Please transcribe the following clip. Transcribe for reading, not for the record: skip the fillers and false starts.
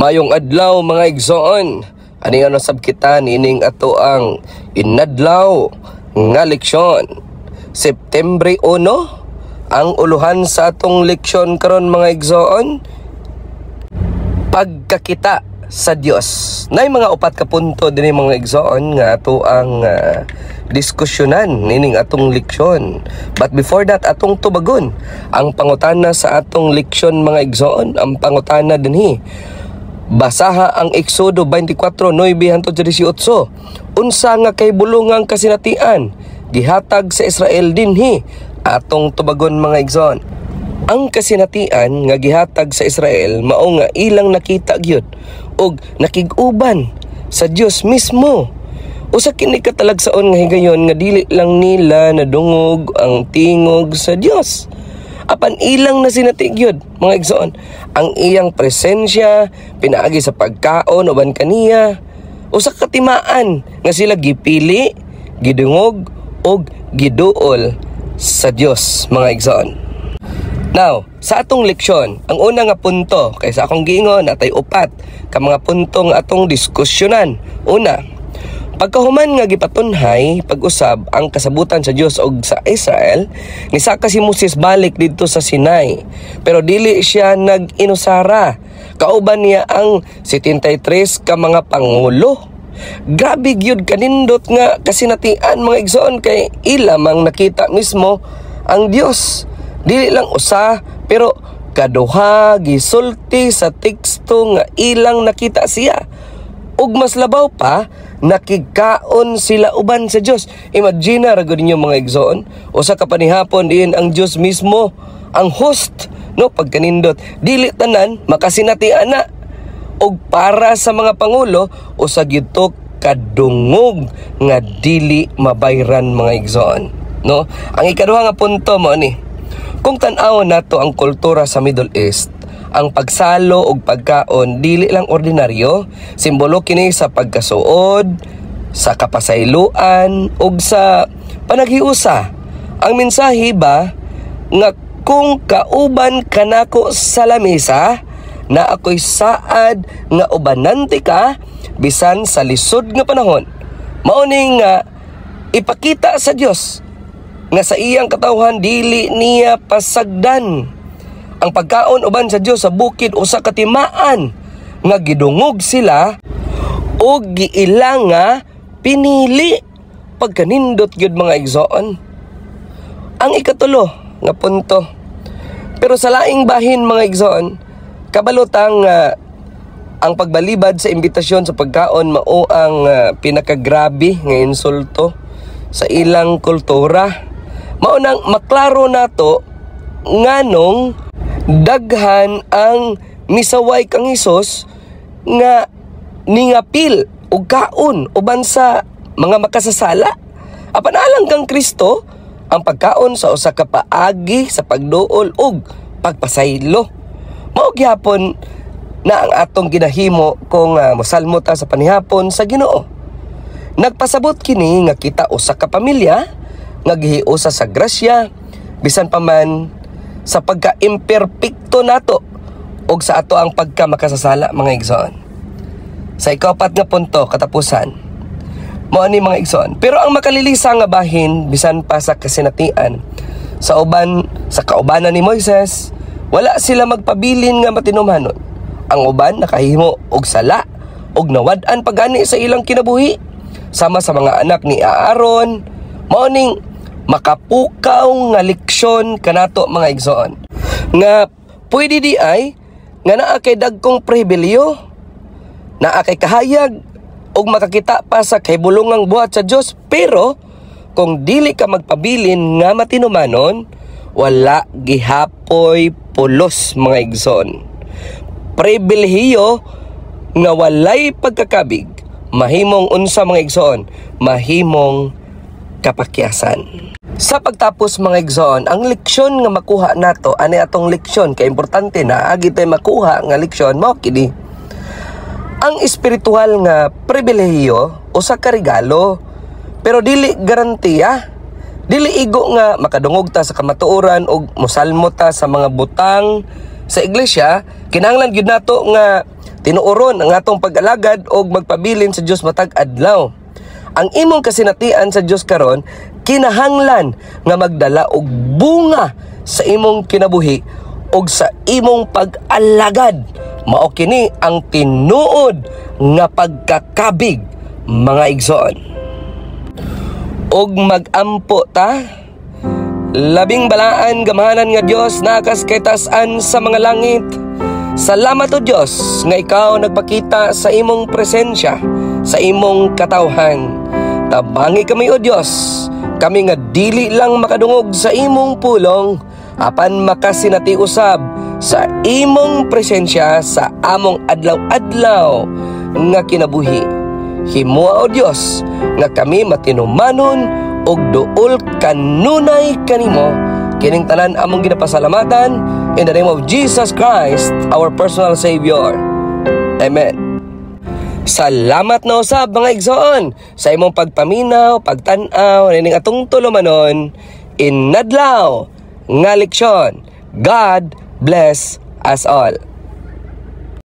Mayong adlaw mga igsoon, ani nga nasab kita nining ato ang inadlaw nga leksyon. September 1 ang uluhan sa atong leksyon karon mga igsoon, pagkakita sa Dios. Nay mga upat ka punto dinhi mga igsoon nga ato ang diskusyonan nining atong leksyon. But before that, atong tubagon ang pangutana sa atong leksyon mga igsoon. Ang pangutana dinhi, basaha ang Exodo 24:9-18. Unsa nga kay bulungang kasinatian gihatag sa Israel dinhi? Atong tubagon mga igsoon. Ang kasinatian nga gihatag sa Israel mao nga ilang nakita gyud og nakig-uban sa Dios mismo. Usa kini katalagsaon nga higayon nga dili lang nila nadungog ang tingog sa Dios, apan ilang nasinati gyud mga igsoon ang iyang presensya pinaagi sa pagkaon uban kaniya. Usa ka timaan nga sila gipili, gidungog og giduol sa Dios mga igsoon. Now, sa atong leksyon, ang una nga punto, kaysa akong giingon, natay upat ka mga punto nga atong diskusyonan. Una, pagkahuman nga gipatunhay, pag-usab ang kasabutan sa Dios og sa Israel, nisaka si Moses balik dito sa Sinai. Pero dili siya nag-inusara. Kauban niya ang 73 ka mga pangulo. Grabe gyud kanindot nga kasinatian mga igsoon, kay ila mang nakita mismo ang Dios. Dili lang usa, pero kaduha gisulti sa teksto nga ilang nakita siya. Ug mas labaw pa, nakigkaon sila uban sa Dios. Imagine ra gud ninyo mga igsoon, usa ka panihapon diin ang Dios mismo ang host, no, pagkanindot. Dili tanan makasinatian na. Ug para sa mga pangulo, usa gyud to kadungog nga dili mabayran mga igsoon, no? Ang ikaduha nga punto mo ni, kung tan-awon nato ang kultura sa Middle East, ang pagsalo ug pagkaon dili lang ordinaryo, simbolo kini sa pagkasuod, sa kapasayloan ug sa panaghiusa. Ang mensahe ba nga kung kauban kanako sa lamesa, na ako'y saad nga ubanante ka bisan sa lisod nga panahon. Mao ni nga ipakita sa Dios nga sa iyang katawhan dili niya pasagdan. Ang pagkaon uban sa Dios sa bukid usa ka timaan nga gidungog sila o giila nga pinili. Pagkanindot gyud mga igsoon. Ang ikatulo nga punto, pero sa laing bahin mga igsoon, kabalutang ang pagbalibad sa imbitasyon sa pagkaon mao ang pinakagrabe nga insulto sa ilang kultura. Mao nang maklaro nato nganong daghan ang misaway kang Hesus nga ningapil og kaon uban sa mga makasasala. Apan alang kang Kristo, ang pagkaon sa usa ka paagi sa pagduol og pagpasaylo. Mao gyapon na ang atong ginahimo kung mosalmo ta sa panihapon sa Ginoo. Nagpasabot kini nga kita usa ka pamilya nga gihiusa sa grasya, bisan pa man sa pagka-imperpekto nato og sa ato ang pagka-makasasala mga igsoon. Sa ikapat nga punto, katapusan, mao ni mga igsoon, pero ang makalilisa nga bahin bisan pa sa kasinatian sa kaubanan ni Moises, wala sila magpabilin nga matinumhanon. Ang uban nakahimo og sala og nawad-an pagani sa ilang kinabuhi sama sa mga anak ni Aaron. Mao ning makapukaw nga leksyon kanato mga igsoon, nga pwede di ay nga naa kay dagkong pribilehyo, naa kay kahayag og makakita pa sa kahibulungang buhat sa Dios, pero kung dili ka magpabilin nga matinumanon, wala gihapoy pulos mga igsoon. Pribilehyo nga walay pagkakabig mahimong unsa mga igsoon, mahimong kapakyasan. Sa pagtapos mga igsoon, ang leksyon nga makuha nato, ani atong leksyon kay importante na agi tay makuha nga leksyon mao kini. Ang espiritual nga pribilehyo usa ka regalo, pero dili garantiya. Dili igo nga makadungog ta sa kamatuoran og mosalmo ta sa mga butang sa iglesia. Kinahanglan gyud nato nga tinuoron ang atong pag-alagad og magpabilin sa Dios matag adlaw. Ang imong kasinatian sa Dios karon kinahanglan nga magdala og bunga sa imong kinabuhi og sa imong pag-alagad. Mao kini ang tinuod nga pagkakabig, mga igsoon. Og magampo ta, labing balaan gamahanan nga Dios nakas kay tas-an sa mga langit. Salamat o Dios nga ikaw nagpakita sa imong presensya, sa imong katawhan. Tabangi kami o Dios, kami nga dili lang makadungog sa imong pulong, apan makasinati usab sa imong presensya sa among adlaw-adlaw nga kinabuhi. Himua o Dios nga kami matinumanon og duol kanunay kanimo. Kining tanan among ginapasalamatan in the name of Jesus Christ, our personal Savior. Amen. Salamat na usab mga igsoon sa imong pagpaminaw, pagtan-aw ning atong tulumanon in nadlaw nga leksyon. God bless us all.